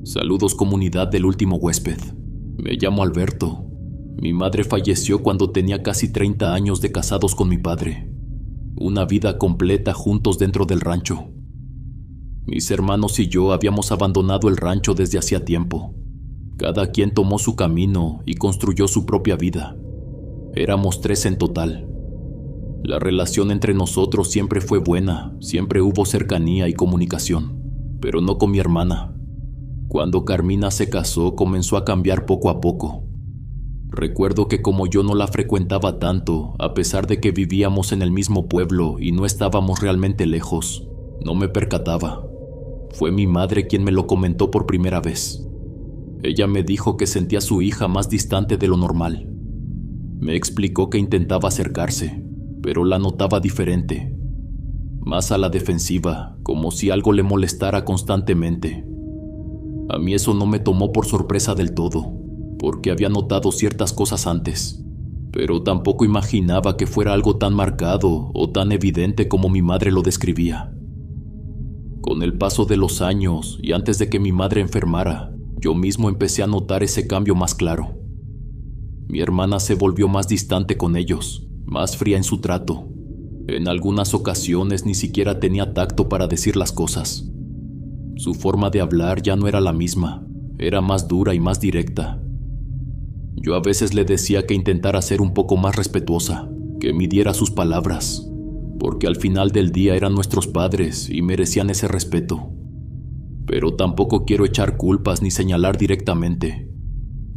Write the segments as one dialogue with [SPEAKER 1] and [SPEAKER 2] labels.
[SPEAKER 1] Saludos comunidad del último huésped. Me llamo Alberto. Mi madre falleció cuando tenía casi 30 años de casados con mi padre. Una vida completa juntos dentro del rancho. Mis hermanos y yo habíamos abandonado el rancho desde hacía tiempo. Cada quien tomó su camino y construyó su propia vida. Éramos 3 en total. La relación entre nosotros siempre fue buena, siempre hubo cercanía y comunicación, pero no con mi hermana. Cuando Carmina se casó, comenzó a cambiar poco a poco. Recuerdo que como yo no la frecuentaba tanto, a pesar de que vivíamos en el mismo pueblo y no estábamos realmente lejos, no me percataba. Fue mi madre quien me lo comentó por primera vez. Ella me dijo que sentía a su hija más distante de lo normal. Me explicó que intentaba acercarse, pero la notaba diferente, más a la defensiva, como si algo le molestara constantemente. A mí eso no me tomó por sorpresa del todo, porque había notado ciertas cosas antes, pero tampoco imaginaba que fuera algo tan marcado o tan evidente como mi madre lo describía. Con el paso de los años y antes de que mi madre enfermara, yo mismo empecé a notar ese cambio más claro. Mi hermana se volvió más distante con ellos, más fría en su trato. En algunas ocasiones ni siquiera tenía tacto para decir las cosas. Su forma de hablar ya no era la misma, era más dura y más directa. Yo a veces le decía que intentara ser un poco más respetuosa, que midiera sus palabras, porque al final del día eran nuestros padres y merecían ese respeto. Pero tampoco quiero echar culpas ni señalar directamente.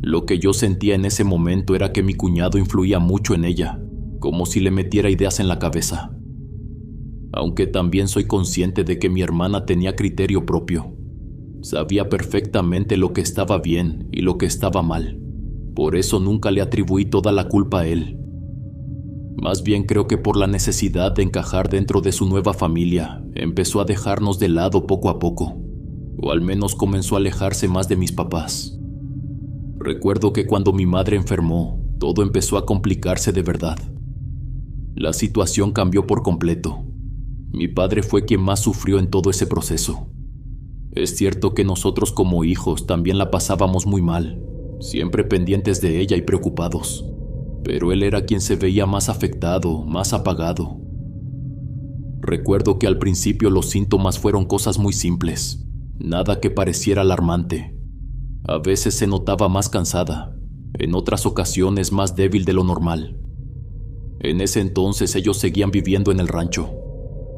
[SPEAKER 1] Lo que yo sentía en ese momento era que mi cuñado influía mucho en ella, como si le metiera ideas en la cabeza. Aunque también soy consciente de que mi hermana tenía criterio propio. Sabía perfectamente lo que estaba bien y lo que estaba mal. Por eso nunca le atribuí toda la culpa a él. Más bien creo que por la necesidad de encajar dentro de su nueva familia, empezó a dejarnos de lado poco a poco, o al menos comenzó a alejarse más de mis papás. Recuerdo que cuando mi madre enfermó, todo empezó a complicarse de verdad. La situación cambió por completo. Mi padre fue quien más sufrió en todo ese proceso. Es cierto que nosotros como hijos también la pasábamos muy mal, siempre pendientes de ella y preocupados, pero él era quien se veía más afectado, más apagado. Recuerdo que al principio los síntomas fueron cosas muy simples, nada que pareciera alarmante. A veces se notaba más cansada, en otras ocasiones más débil de lo normal. En ese entonces ellos seguían viviendo en el rancho,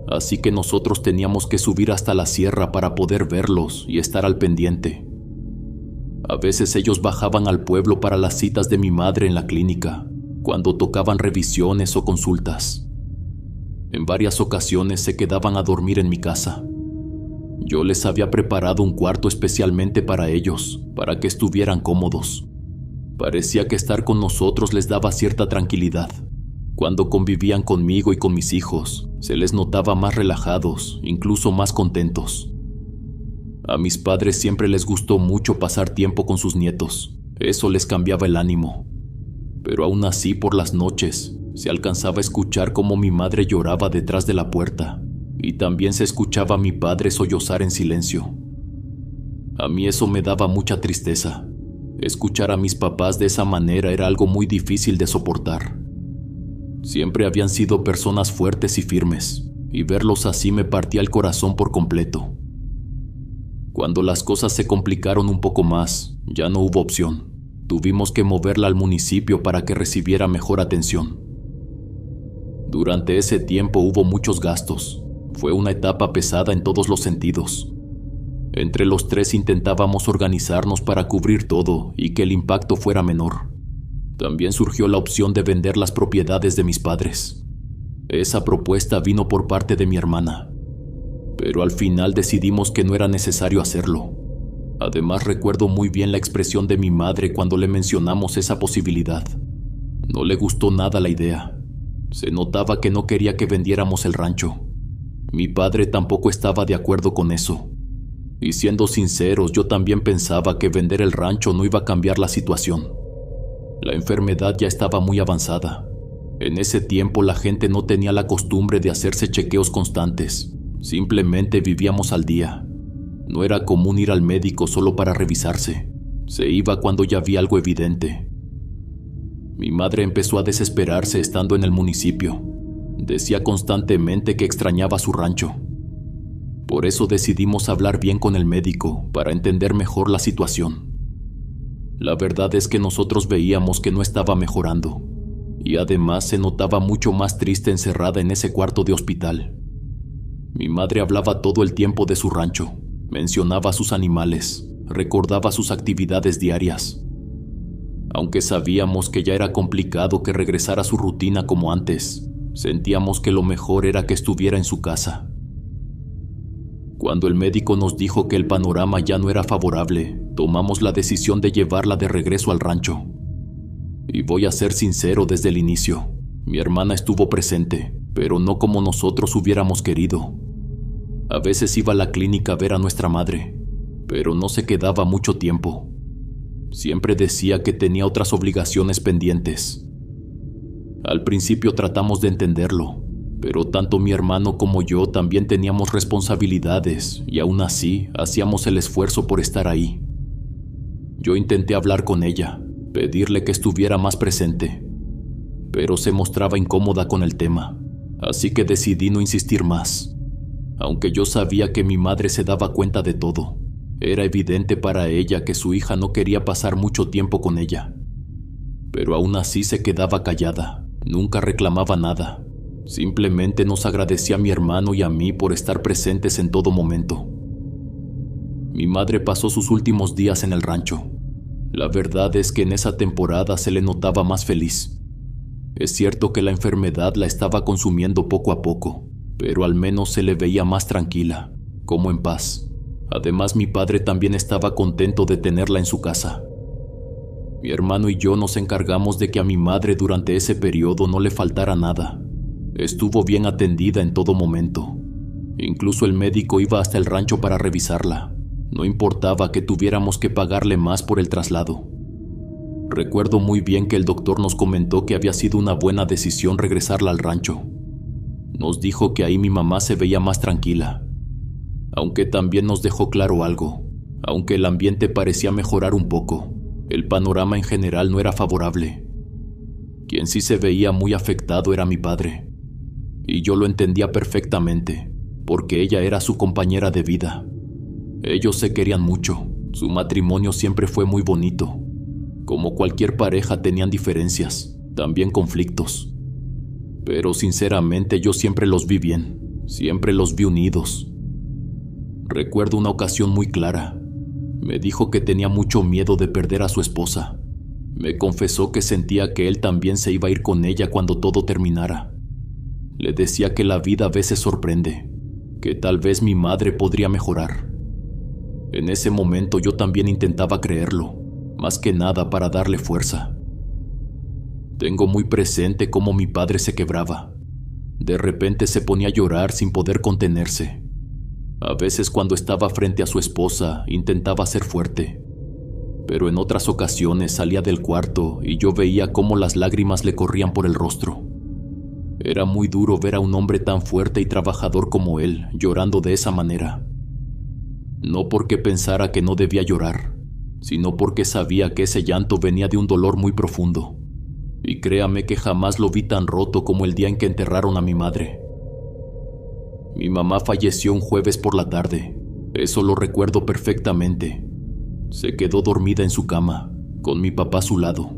[SPEAKER 1] así que nosotros teníamos que subir hasta la sierra para poder verlos y estar al pendiente. A veces ellos bajaban al pueblo para las citas de mi madre en la clínica, cuando tocaban revisiones o consultas. En varias ocasiones se quedaban a dormir en mi casa. Yo les había preparado un cuarto especialmente para ellos, para que estuvieran cómodos. Parecía que estar con nosotros les daba cierta tranquilidad. Cuando convivían conmigo y con mis hijos, se les notaba más relajados, incluso más contentos. A mis padres siempre les gustó mucho pasar tiempo con sus nietos, eso les cambiaba el ánimo. Pero aún así, por las noches, se alcanzaba a escuchar cómo mi madre lloraba detrás de la puerta, y también se escuchaba a mi padre sollozar en silencio. A mí eso me daba mucha tristeza. Escuchar a mis papás de esa manera era algo muy difícil de soportar. Siempre habían sido personas fuertes y firmes, y verlos así me partía el corazón por completo. Cuando las cosas se complicaron un poco más, ya no hubo opción. Tuvimos que moverla al municipio para que recibiera mejor atención. Durante ese tiempo hubo muchos gastos. Fue una etapa pesada en todos los sentidos. Entre los 3 intentábamos organizarnos para cubrir todo y que el impacto fuera menor. También surgió la opción de vender las propiedades de mis padres. Esa propuesta vino por parte de mi hermana, pero al final decidimos que no era necesario hacerlo. Además, recuerdo muy bien la expresión de mi madre cuando le mencionamos esa posibilidad. No le gustó nada la idea. Se notaba que no quería que vendiéramos el rancho. Mi padre tampoco estaba de acuerdo con eso. Y siendo sinceros, yo también pensaba que vender el rancho no iba a cambiar la situación. La enfermedad ya estaba muy avanzada. En ese tiempo la gente no tenía la costumbre de hacerse chequeos constantes. Simplemente vivíamos al día. No era común ir al médico solo para revisarse. Se iba cuando ya había algo evidente. Mi madre empezó a desesperarse estando en el municipio. Decía constantemente que extrañaba su rancho. Por eso decidimos hablar bien con el médico para entender mejor la situación. La verdad es que nosotros veíamos que no estaba mejorando, y además se notaba mucho más triste encerrada en ese cuarto de hospital. Mi madre hablaba todo el tiempo de su rancho, mencionaba a sus animales, recordaba sus actividades diarias. Aunque sabíamos que ya era complicado que regresara a su rutina como antes, sentíamos que lo mejor era que estuviera en su casa. Cuando el médico nos dijo que el panorama ya no era favorable, tomamos la decisión de llevarla de regreso al rancho. Y voy a ser sincero desde el inicio, mi hermana estuvo presente, pero no como nosotros hubiéramos querido. A veces iba a la clínica a ver a nuestra madre, pero no se quedaba mucho tiempo. Siempre decía que tenía otras obligaciones pendientes. Al principio tratamos de entenderlo, pero tanto mi hermano como yo también teníamos responsabilidades y aún así hacíamos el esfuerzo por estar ahí. Yo intenté hablar con ella, pedirle que estuviera más presente, pero se mostraba incómoda con el tema, así que decidí no insistir más. Aunque yo sabía que mi madre se daba cuenta de todo, era evidente para ella que su hija no quería pasar mucho tiempo con ella. Pero aún así se quedaba callada, nunca reclamaba nada. Simplemente nos agradecía a mi hermano y a mí por estar presentes en todo momento. Mi madre pasó sus últimos días en el rancho. La verdad es que en esa temporada se le notaba más feliz. Es cierto que la enfermedad la estaba consumiendo poco a poco, pero al menos se le veía más tranquila, como en paz. Además, mi padre también estaba contento de tenerla en su casa. Mi hermano y yo nos encargamos de que a mi madre durante ese periodo no le faltara nada. Estuvo bien atendida en todo momento. Incluso el médico iba hasta el rancho para revisarla. No importaba que tuviéramos que pagarle más por el traslado. Recuerdo muy bien que el doctor nos comentó que había sido una buena decisión regresarla al rancho. Nos dijo que ahí mi mamá se veía más tranquila. Aunque también nos dejó claro algo. Aunque el ambiente parecía mejorar un poco, el panorama en general no era favorable. Quien sí se veía muy afectado era mi padre. Y yo lo entendía perfectamente, porque ella era su compañera de vida. Ellos se querían mucho, su matrimonio siempre fue muy bonito. Como cualquier pareja tenían diferencias, también conflictos. Pero sinceramente yo siempre los vi bien, siempre los vi unidos. Recuerdo una ocasión muy clara. Me dijo que tenía mucho miedo de perder a su esposa. Me confesó que sentía que él también se iba a ir con ella cuando todo terminara. Le decía que la vida a veces sorprende, que tal vez mi madre podría mejorar. En ese momento yo también intentaba creerlo, más que nada para darle fuerza. Tengo muy presente cómo mi padre se quebraba. De repente se ponía a llorar sin poder contenerse. A veces cuando estaba frente a su esposa intentaba ser fuerte, pero en otras ocasiones salía del cuarto y yo veía cómo las lágrimas le corrían por el rostro. Era muy duro ver a un hombre tan fuerte y trabajador como él llorando de esa manera. No porque pensara que no debía llorar, sino porque sabía que ese llanto venía de un dolor muy profundo. Y créame que jamás lo vi tan roto como el día en que enterraron a mi madre. Mi mamá falleció un jueves por la tarde, eso lo recuerdo perfectamente. Se quedó dormida en su cama, con mi papá a su lado.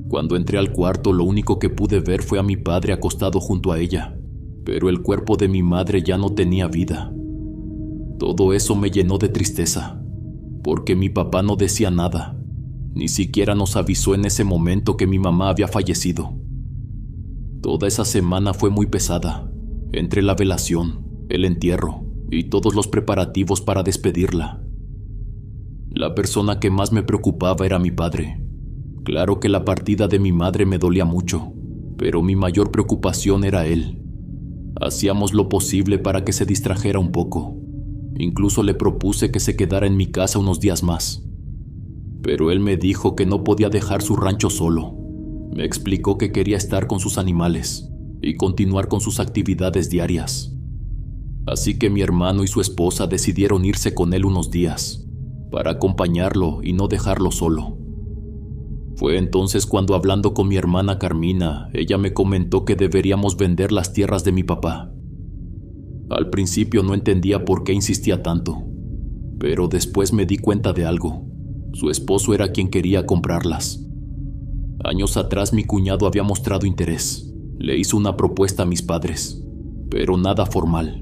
[SPEAKER 1] Cuando entré al cuarto, lo único que pude ver fue a mi padre acostado junto a ella, pero el cuerpo de mi madre ya no tenía vida. Todo eso me llenó de tristeza, porque mi papá no decía nada, ni siquiera nos avisó en ese momento que mi mamá había fallecido. Toda esa semana fue muy pesada, entre la velación, el entierro y todos los preparativos para despedirla. La persona que más me preocupaba era mi padre. Claro que la partida de mi madre me dolía mucho, pero mi mayor preocupación era él. Hacíamos lo posible para que se distrajera un poco. Incluso le propuse que se quedara en mi casa unos días más. Pero él me dijo que no podía dejar su rancho solo. Me explicó que quería estar con sus animales y continuar con sus actividades diarias. Así que mi hermano y su esposa decidieron irse con él unos días, para acompañarlo y no dejarlo solo. Fue entonces cuando, hablando con mi hermana Carmina, ella me comentó que deberíamos vender las tierras de mi papá. Al principio no entendía por qué insistía tanto, pero después me di cuenta de algo. Su esposo era quien quería comprarlas. Años atrás mi cuñado había mostrado interés. Le hizo una propuesta a mis padres, pero nada formal.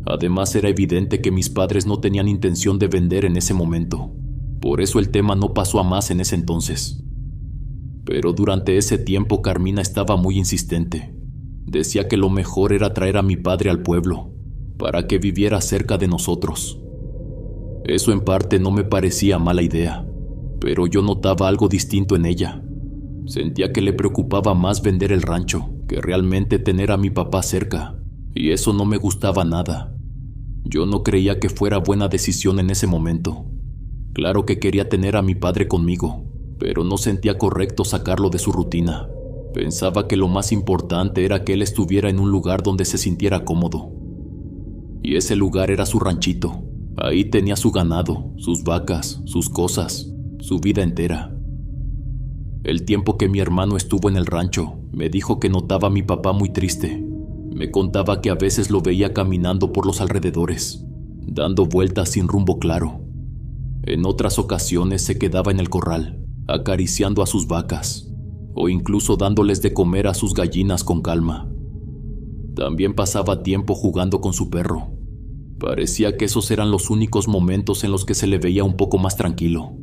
[SPEAKER 1] Además, era evidente que mis padres no tenían intención de vender en ese momento. Por eso el tema no pasó a más en ese entonces. Pero durante ese tiempo Carmina estaba muy insistente. Decía que lo mejor era traer a mi padre al pueblo, para que viviera cerca de nosotros. Eso en parte no me parecía mala idea, pero yo notaba algo distinto en ella. Sentía que le preocupaba más vender el rancho que realmente tener a mi papá cerca, y eso no me gustaba nada. Yo no creía que fuera buena decisión en ese momento. Claro que quería tener a mi padre conmigo, pero no sentía correcto sacarlo de su rutina. Pensaba que lo más importante era que él estuviera en un lugar donde se sintiera cómodo. Y ese lugar era su ranchito. Ahí tenía su ganado, sus vacas, sus cosas, su vida entera. El tiempo que mi hermano estuvo en el rancho, me dijo que notaba a mi papá muy triste. Me contaba que a veces lo veía caminando por los alrededores, dando vueltas sin rumbo claro. En otras ocasiones se quedaba en el corral, acariciando a sus vacas, o incluso dándoles de comer a sus gallinas con calma. También pasaba tiempo jugando con su perro. Parecía que esos eran los únicos momentos en los que se le veía un poco más tranquilo.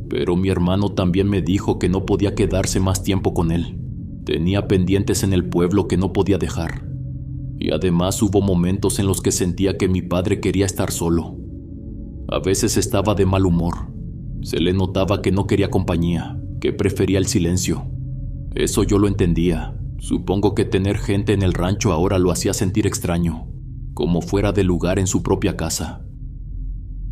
[SPEAKER 1] Pero mi hermano también me dijo que no podía quedarse más tiempo con él. Tenía pendientes en el pueblo que no podía dejar. Y además hubo momentos en los que sentía que mi padre quería estar solo. A veces estaba de mal humor. Se le notaba que no quería compañía, que prefería el silencio. Eso yo lo entendía. Supongo que tener gente en el rancho ahora lo hacía sentir extraño, como fuera de lugar en su propia casa.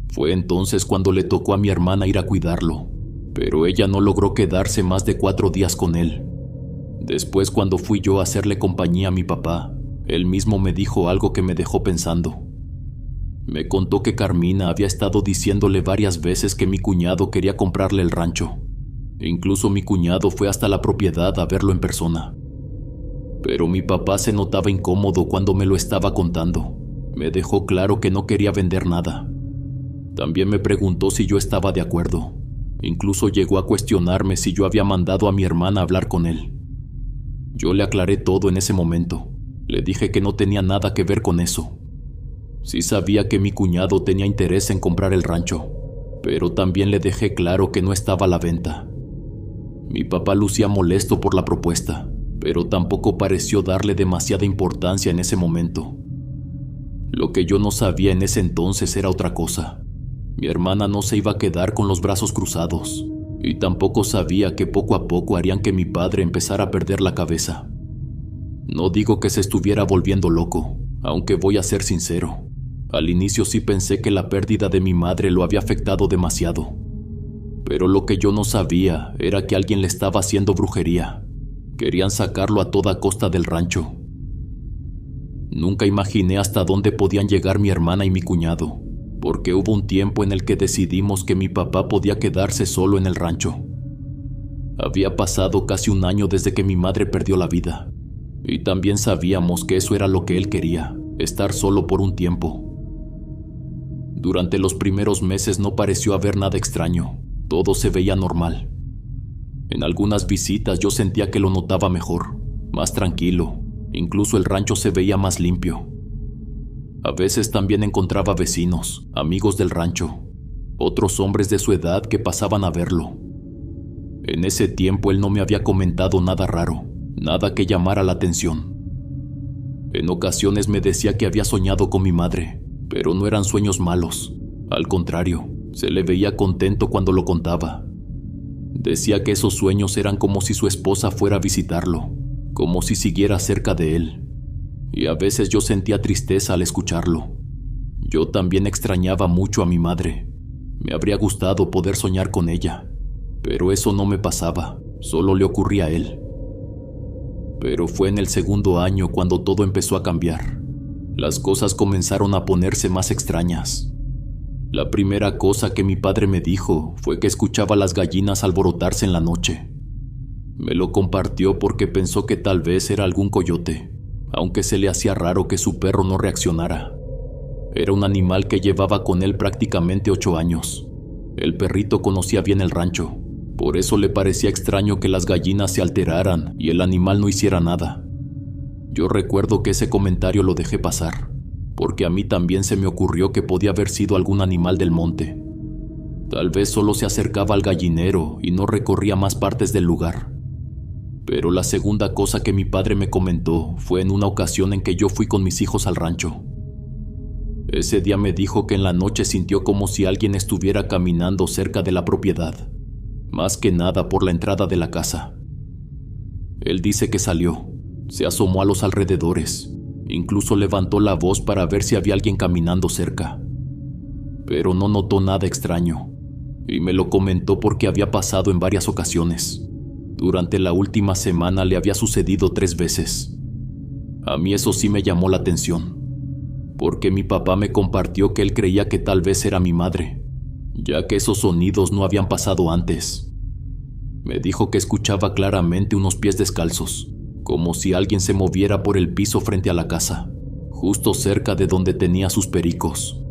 [SPEAKER 1] Fue entonces cuando le tocó a mi hermana ir a cuidarlo, pero ella no logró quedarse más de 4 días con él. Después, cuando fui yo a hacerle compañía a mi papá, él mismo me dijo algo que me dejó pensando. Me contó que Carmina había estado diciéndole varias veces que mi cuñado quería comprarle el rancho. Incluso mi cuñado fue hasta la propiedad a verlo en persona. Pero mi papá se notaba incómodo cuando me lo estaba contando. Me dejó claro que no quería vender nada. También me preguntó si yo estaba de acuerdo. Incluso llegó a cuestionarme si yo había mandado a mi hermana a hablar con él. Yo le aclaré todo en ese momento. Le dije que no tenía nada que ver con eso. Sí sabía que mi cuñado tenía interés en comprar el rancho, pero también le dejé claro que no estaba a la venta. Mi papá lucía molesto por la propuesta, pero tampoco pareció darle demasiada importancia en ese momento. Lo que yo no sabía en ese entonces era otra cosa. Mi hermana no se iba a quedar con los brazos cruzados, y tampoco sabía que poco a poco harían que mi padre empezara a perder la cabeza. No digo que se estuviera volviendo loco, aunque voy a ser sincero. Al inicio sí pensé que la pérdida de mi madre lo había afectado demasiado. Pero lo que yo no sabía era que alguien le estaba haciendo brujería. Querían sacarlo a toda costa del rancho. Nunca imaginé hasta dónde podían llegar mi hermana y mi cuñado, porque hubo un tiempo en el que decidimos que mi papá podía quedarse solo en el rancho. Había pasado casi 1 año desde que mi madre perdió la vida, y también sabíamos que eso era lo que él quería, estar solo por un tiempo. Durante los primeros meses no pareció haber nada extraño, todo se veía normal. En algunas visitas yo sentía que lo notaba mejor, más tranquilo, incluso el rancho se veía más limpio. A veces también encontraba vecinos, amigos del rancho, otros hombres de su edad que pasaban a verlo. En ese tiempo él no me había comentado nada raro, nada que llamara la atención. En ocasiones me decía que había soñado con mi madre, pero no eran sueños malos. Al contrario, se le veía contento cuando lo contaba. Decía que esos sueños eran como si su esposa fuera a visitarlo, como si siguiera cerca de él. Y a veces yo sentía tristeza al escucharlo. Yo también extrañaba mucho a mi madre. Me habría gustado poder soñar con ella, pero eso no me pasaba, solo le ocurría a él. Pero fue en el 2.º año cuando todo empezó a cambiar. las cosas comenzaron a ponerse más extrañas. La primera cosa que mi padre me dijo fue que escuchaba las gallinas alborotarse en la noche. Me lo compartió porque pensó que tal vez era algún coyote, aunque se le hacía raro que su perro no reaccionara. Era un animal que llevaba con él prácticamente 8 años. El perrito conocía bien el rancho, por eso le parecía extraño que las gallinas se alteraran y el animal no hiciera nada. Yo recuerdo que ese comentario lo dejé pasar, porque a mí también se me ocurrió que podía haber sido algún animal del monte. Tal vez solo se acercaba al gallinero y no recorría más partes del lugar. Pero la segunda cosa que mi padre me comentó fue en una ocasión en que yo fui con mis hijos al rancho. Ese día me dijo que en la noche sintió como si alguien estuviera caminando cerca de la propiedad, más que nada por la entrada de la casa. Él dice que salió, se asomó a los alrededores, incluso levantó la voz para ver si había alguien caminando cerca. Pero no notó nada extraño, y me lo comentó porque había pasado en varias ocasiones. Durante la última semana le había sucedido 3 veces. A mí eso sí me llamó la atención, porque mi papá me compartió que él creía que tal vez era mi madre, ya que esos sonidos no habían pasado antes. Me dijo que escuchaba claramente unos pies descalzos, como si alguien se moviera por el piso frente a la casa, justo cerca de donde tenía sus pericos.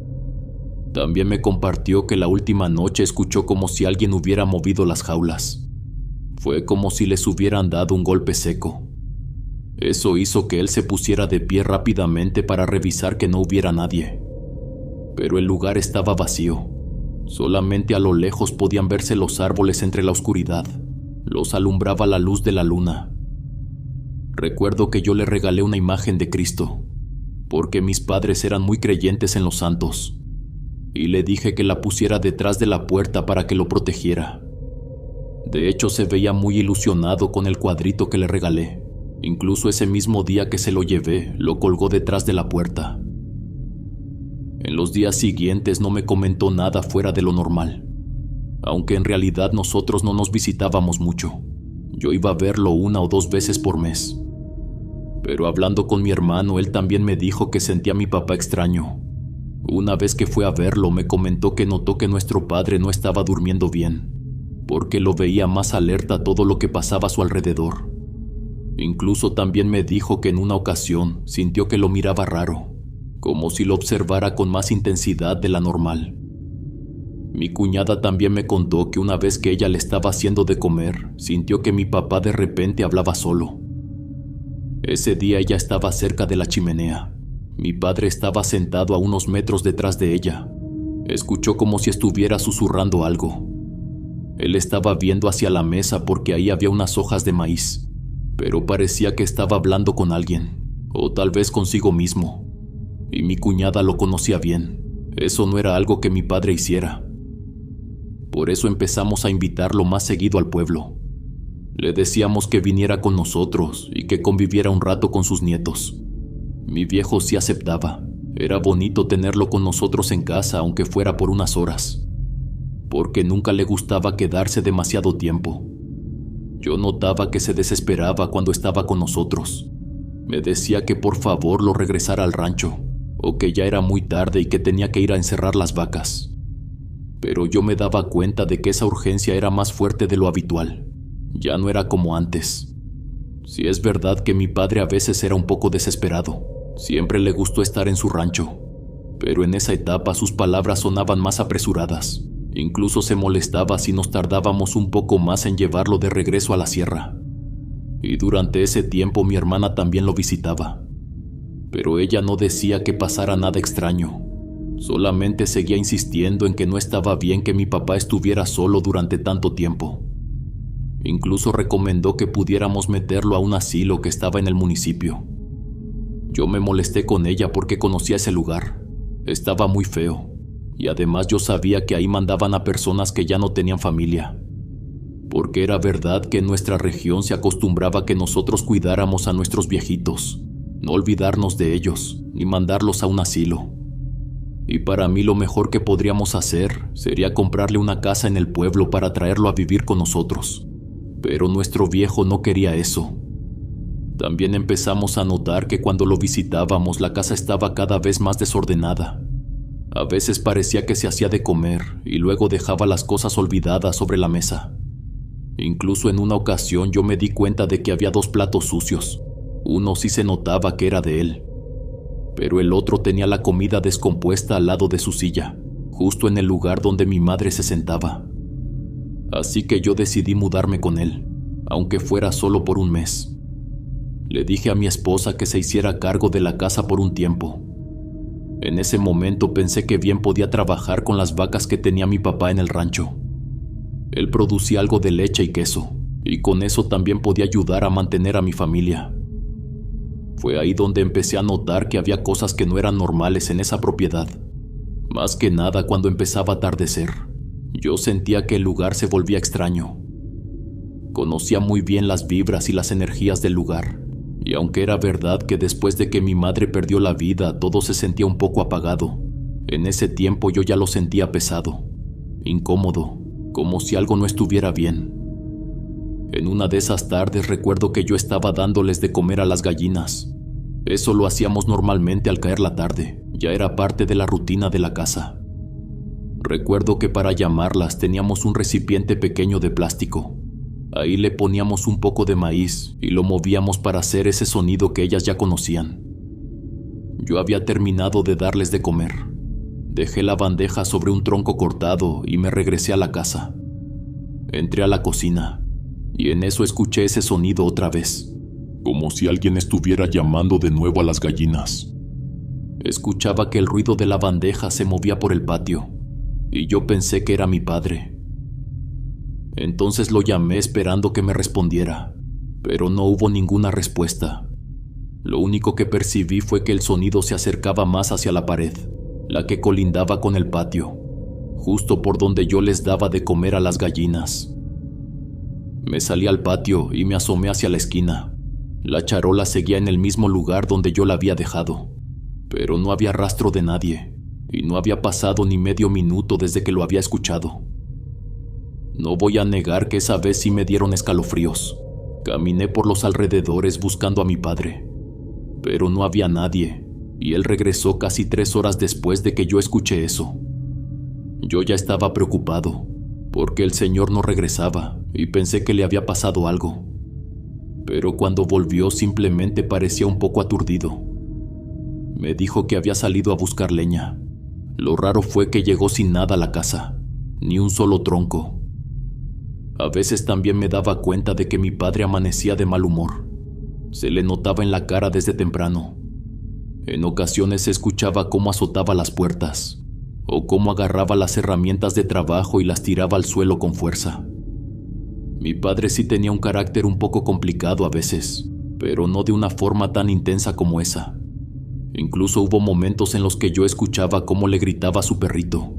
[SPEAKER 1] También me compartió que la última noche escuchó como si alguien hubiera movido las jaulas. Fue como si les hubieran dado un golpe seco. Eso hizo que él se pusiera de pie rápidamente para revisar que no hubiera nadie. Pero el lugar estaba vacío. Solamente a lo lejos podían verse los árboles entre la oscuridad. Los alumbraba la luz de la luna. Recuerdo que yo le regalé una imagen de Cristo, porque mis padres eran muy creyentes en los santos, y le dije que la pusiera detrás de la puerta para que lo protegiera. De hecho, se veía muy ilusionado con el cuadrito que le regalé. Incluso ese mismo día que se lo llevé, lo colgó detrás de la puerta. En los días siguientes no me comentó nada fuera de lo normal, aunque en realidad nosotros no nos visitábamos mucho. Yo iba a verlo 1 o 2 veces por mes. Pero hablando con mi hermano, él también me dijo que sentía a mi papá extraño. Una vez que fue a verlo, me comentó que notó que nuestro padre no estaba durmiendo bien, porque lo veía más alerta a todo lo que pasaba a su alrededor. Incluso también me dijo que en una ocasión sintió que lo miraba raro, como si lo observara con más intensidad de la normal. Mi cuñada también me contó que una vez que ella le estaba haciendo de comer, sintió que mi papá de repente hablaba solo. Ese día ella estaba cerca de la chimenea. Mi padre estaba sentado a unos metros detrás de ella. Escuchó como si estuviera susurrando algo. Él estaba viendo hacia la mesa porque ahí había unas hojas de maíz, pero parecía que estaba hablando con alguien, o tal vez consigo mismo. Y mi cuñada lo conocía bien. Eso no era algo que mi padre hiciera. Por eso empezamos a invitarlo más seguido al pueblo. Le decíamos que viniera con nosotros y que conviviera un rato con sus nietos. Mi viejo sí aceptaba. Era bonito tenerlo con nosotros en casa, aunque fuera por unas horas, porque nunca le gustaba quedarse demasiado tiempo. Yo notaba que se desesperaba cuando estaba con nosotros. Me decía que por favor lo regresara al rancho, o que ya era muy tarde y que tenía que ir a encerrar las vacas. Pero yo me daba cuenta de que esa urgencia era más fuerte de lo habitual. Ya no era como antes. Si es verdad que mi padre a veces era un poco desesperado. Siempre le gustó estar en su rancho, pero en esa etapa sus palabras sonaban más apresuradas. Incluso se molestaba si nos tardábamos un poco más en llevarlo de regreso a la sierra. Y durante ese tiempo mi hermana también lo visitaba. Pero ella no decía que pasara nada extraño. Solamente seguía insistiendo en que no estaba bien que mi papá estuviera solo durante tanto tiempo. Incluso recomendó que pudiéramos meterlo a un asilo que estaba en el municipio. Yo me molesté con ella porque conocía ese lugar. Estaba muy feo, y además yo sabía que ahí mandaban a personas que ya no tenían familia. Porque era verdad que en nuestra región se acostumbraba a que nosotros cuidáramos a nuestros viejitos, no olvidarnos de ellos, ni mandarlos a un asilo. Y para mí lo mejor que podríamos hacer sería comprarle una casa en el pueblo para traerlo a vivir con nosotros. Pero nuestro viejo no quería eso. También empezamos a notar que cuando lo visitábamos la casa estaba cada vez más desordenada. A veces parecía que se hacía de comer y luego dejaba las cosas olvidadas sobre la mesa. Incluso en una ocasión yo me di cuenta de que había 2 platos sucios. Uno sí se notaba que era de él, pero el otro tenía la comida descompuesta al lado de su silla, justo en el lugar donde mi madre se sentaba. Así que yo decidí mudarme con él, aunque fuera solo por un mes. Le dije a mi esposa que se hiciera cargo de la casa por un tiempo. En ese momento pensé que bien podía trabajar con las vacas que tenía mi papá en el rancho. Él producía algo de leche y queso, y con eso también podía ayudar a mantener a mi familia. Fue ahí donde empecé a notar que había cosas que no eran normales en esa propiedad. Más que nada cuando empezaba a atardecer, yo sentía que el lugar se volvía extraño. Conocía muy bien las vibras y las energías del lugar, y aunque era verdad que después de que mi madre perdió la vida todo se sentía un poco apagado, en ese tiempo yo ya lo sentía pesado, incómodo, como si algo no estuviera bien. En una de esas tardes recuerdo que yo estaba dándoles de comer a las gallinas. Eso lo hacíamos normalmente al caer la tarde, ya era parte de la rutina de la casa. Recuerdo que para llamarlas teníamos un recipiente pequeño de plástico. Ahí le poníamos un poco de maíz y lo movíamos para hacer ese sonido que ellas ya conocían. Yo había terminado de darles de comer. Dejé la bandeja sobre un tronco cortado y me regresé a la casa. Entré a la cocina y en eso escuché ese sonido otra vez, como si alguien estuviera llamando de nuevo a las gallinas. Escuchaba que el ruido de la bandeja se movía por el patio y yo pensé que era mi padre. Entonces lo llamé esperando que me respondiera, pero no hubo ninguna respuesta. Lo único que percibí fue que el sonido se acercaba más hacia la pared, la que colindaba con el patio, justo por donde yo les daba de comer a las gallinas. Me salí al patio y me asomé hacia la esquina. La charola seguía en el mismo lugar donde yo la había dejado, pero no había rastro de nadie, y no había pasado ni medio minuto desde que lo había escuchado. No voy a negar que esa vez sí me dieron escalofríos. Caminé por los alrededores buscando a mi padre, pero no había nadie, y él regresó casi 3 horas después de que yo escuché eso. Yo ya estaba preocupado, porque el señor no regresaba, y pensé que le había pasado algo. Pero cuando volvió simplemente parecía un poco aturdido. Me dijo que había salido a buscar leña. Lo raro fue que llegó sin nada a la casa, ni un solo tronco. A veces también me daba cuenta de que mi padre amanecía de mal humor. Se le notaba en la cara desde temprano. En ocasiones se escuchaba cómo azotaba las puertas, o cómo agarraba las herramientas de trabajo y las tiraba al suelo con fuerza. Mi padre sí tenía un carácter un poco complicado a veces, pero no de una forma tan intensa como esa. Incluso hubo momentos en los que yo escuchaba cómo le gritaba a su perrito,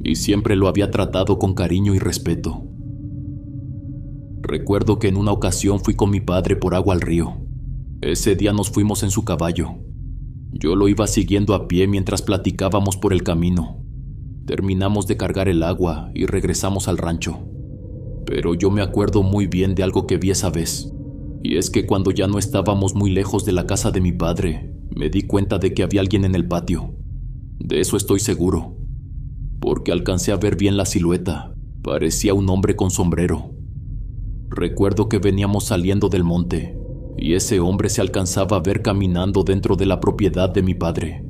[SPEAKER 1] y siempre lo había tratado con cariño y respeto. Recuerdo que en una ocasión fui con mi padre por agua al río. Ese día nos fuimos en su caballo. Yo lo iba siguiendo a pie mientras platicábamos por el camino. Terminamos de cargar el agua y regresamos al rancho. Pero yo me acuerdo muy bien de algo que vi esa vez. Y es que cuando ya no estábamos muy lejos de la casa de mi padre, me di cuenta de que había alguien en el patio. De eso estoy seguro, porque alcancé a ver bien la silueta. Parecía un hombre con sombrero. Recuerdo que veníamos saliendo del monte, y ese hombre se alcanzaba a ver caminando dentro de la propiedad de mi padre.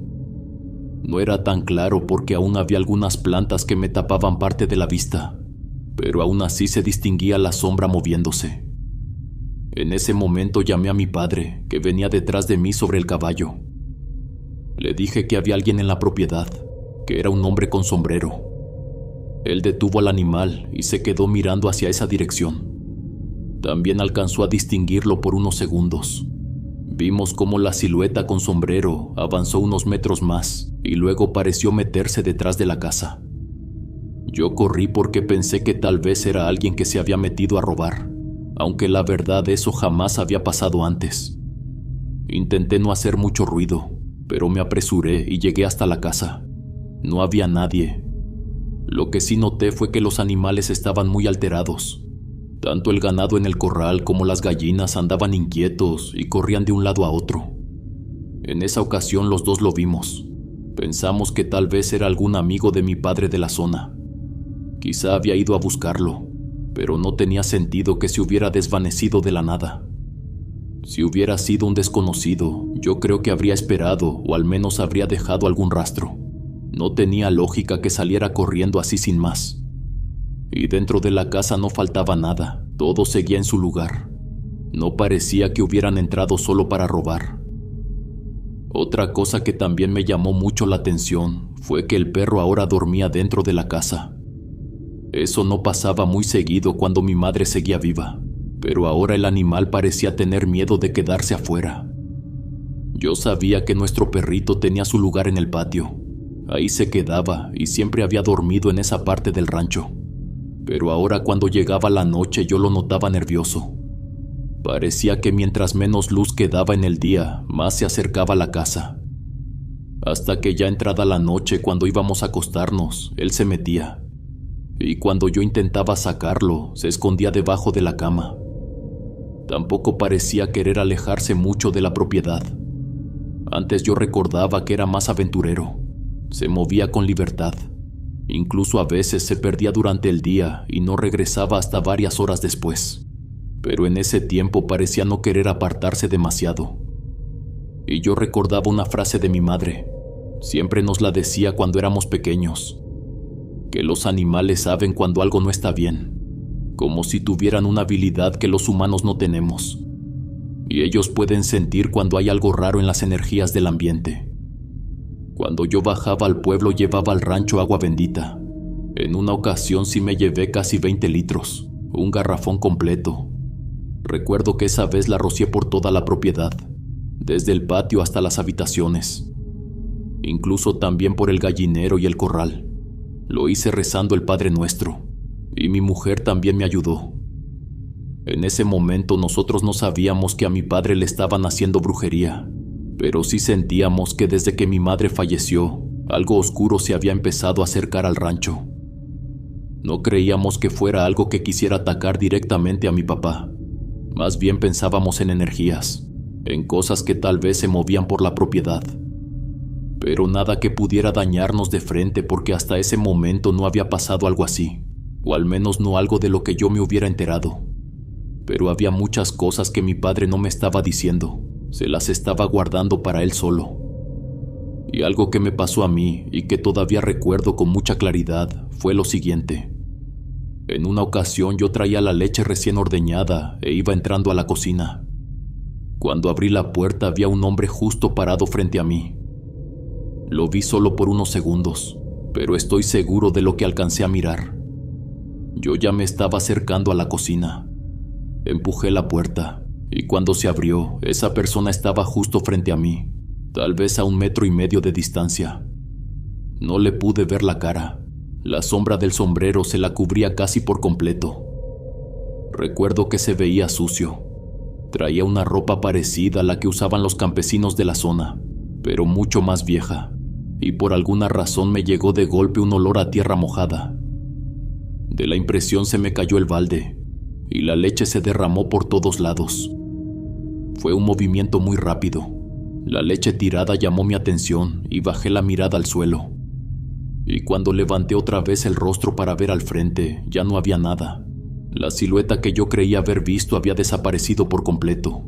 [SPEAKER 1] No era tan claro porque aún había algunas plantas que me tapaban parte de la vista, pero aún así se distinguía la sombra moviéndose. En ese momento llamé a mi padre, que venía detrás de mí sobre el caballo. Le dije que había alguien en la propiedad, que era un hombre con sombrero. Él detuvo al animal y se quedó mirando hacia esa dirección. También alcanzó a distinguirlo por unos segundos. Vimos cómo la silueta con sombrero avanzó unos metros más y luego pareció meterse detrás de la casa. Yo corrí porque pensé que tal vez era alguien que se había metido a robar, aunque la verdad eso jamás había pasado antes. Intenté no hacer mucho ruido, pero me apresuré y llegué hasta la casa. No había nadie. Lo que sí noté fue que los animales estaban muy alterados. Tanto el ganado en el corral como las gallinas andaban inquietos y corrían de un lado a otro. En esa ocasión los dos lo vimos. Pensamos que tal vez era algún amigo de mi padre de la zona. Quizá había ido a buscarlo, pero no tenía sentido que se hubiera desvanecido de la nada. Si hubiera sido un desconocido, yo creo que habría esperado o al menos habría dejado algún rastro. No tenía lógica que saliera corriendo así sin más. Y dentro de la casa no faltaba nada, todo seguía en su lugar. No parecía que hubieran entrado solo para robar. Otra cosa que también me llamó mucho la atención fue que el perro ahora dormía dentro de la casa. Eso no pasaba muy seguido cuando mi madre seguía viva, pero ahora el animal parecía tener miedo de quedarse afuera. Yo sabía que nuestro perrito tenía su lugar en el patio. Ahí se quedaba y siempre había dormido en esa parte del rancho. Pero ahora cuando llegaba la noche yo lo notaba nervioso. Parecía que mientras menos luz quedaba en el día, más se acercaba a la casa. Hasta que ya entrada la noche, cuando íbamos a acostarnos, él se metía. Y cuando yo intentaba sacarlo, se escondía debajo de la cama. Tampoco parecía querer alejarse mucho de la propiedad. Antes yo recordaba que era más aventurero. Se movía con libertad. Incluso a veces se perdía durante el día y no regresaba hasta varias horas después. Pero en ese tiempo parecía no querer apartarse demasiado. Y yo recordaba una frase de mi madre. Siempre nos la decía cuando éramos pequeños. Que los animales saben cuando algo no está bien. Como si tuvieran una habilidad que los humanos no tenemos. Y ellos pueden sentir cuando hay algo raro en las energías del ambiente. Cuando yo bajaba al pueblo llevaba al rancho agua bendita. En una ocasión sí me llevé casi 20 litros, un garrafón completo. Recuerdo que esa vez la rocié por toda la propiedad, desde el patio hasta las habitaciones. Incluso también por el gallinero y el corral. Lo hice rezando el Padre Nuestro, y mi mujer también me ayudó. En ese momento nosotros no sabíamos que a mi padre le estaban haciendo brujería, pero sí sentíamos que desde que mi madre falleció, algo oscuro se había empezado a acercar al rancho. No creíamos que fuera algo que quisiera atacar directamente a mi papá. Más bien pensábamos en energías, en cosas que tal vez se movían por la propiedad. Pero nada que pudiera dañarnos de frente porque hasta ese momento no había pasado algo así, o al menos no algo de lo que yo me hubiera enterado. Pero había muchas cosas que mi padre no me estaba diciendo, se las estaba guardando para él solo. Y algo que me pasó a mí y que todavía recuerdo con mucha claridad fue lo siguiente. En una ocasión yo traía la leche recién ordeñada e iba entrando a la cocina. Cuando abrí la puerta había un hombre justo parado frente a mí. Lo vi solo por unos segundos, pero estoy seguro de lo que alcancé a mirar. Yo ya me estaba acercando a la cocina. Empujé la puerta y cuando se abrió, esa persona estaba justo frente a mí, tal vez a 1,5 metros de distancia. No le pude ver la cara. La sombra del sombrero se la cubría casi por completo. Recuerdo que se veía sucio. Traía una ropa parecida a la que usaban los campesinos de la zona, pero mucho más vieja, y por alguna razón me llegó de golpe un olor a tierra mojada. De la impresión se me cayó el balde, y la leche se derramó por todos lados. Fue un movimiento muy rápido. La leche tirada llamó mi atención y bajé la mirada al suelo. Y cuando levanté otra vez el rostro para ver al frente, ya no había nada. La silueta que yo creía haber visto había desaparecido por completo.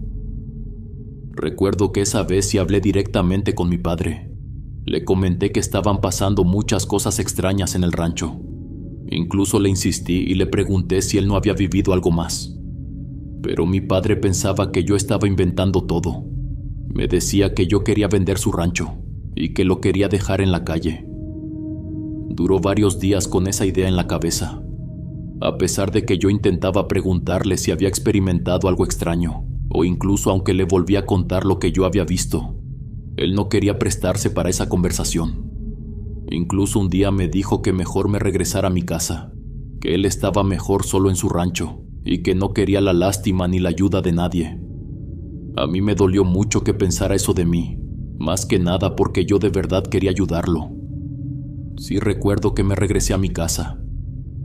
[SPEAKER 1] Recuerdo que esa vez sí hablé directamente con mi padre. Le comenté que estaban pasando muchas cosas extrañas en el rancho. Incluso le insistí y le pregunté si él no había vivido algo más. Pero mi padre pensaba que yo estaba inventando todo. Me decía que yo quería vender su rancho y que lo quería dejar en la calle. Duró varios días con esa idea en la cabeza, a pesar de que yo intentaba preguntarle si había experimentado algo extraño, o incluso aunque le volvía a contar lo que yo había visto. Él no quería prestarse para esa conversación. Incluso un día me dijo que mejor me regresara a mi casa, que él estaba mejor solo en su rancho, y que no quería la lástima ni la ayuda de nadie. A mí me dolió mucho que pensara eso de mí, más que nada porque yo de verdad quería ayudarlo. Sí recuerdo que me regresé a mi casa.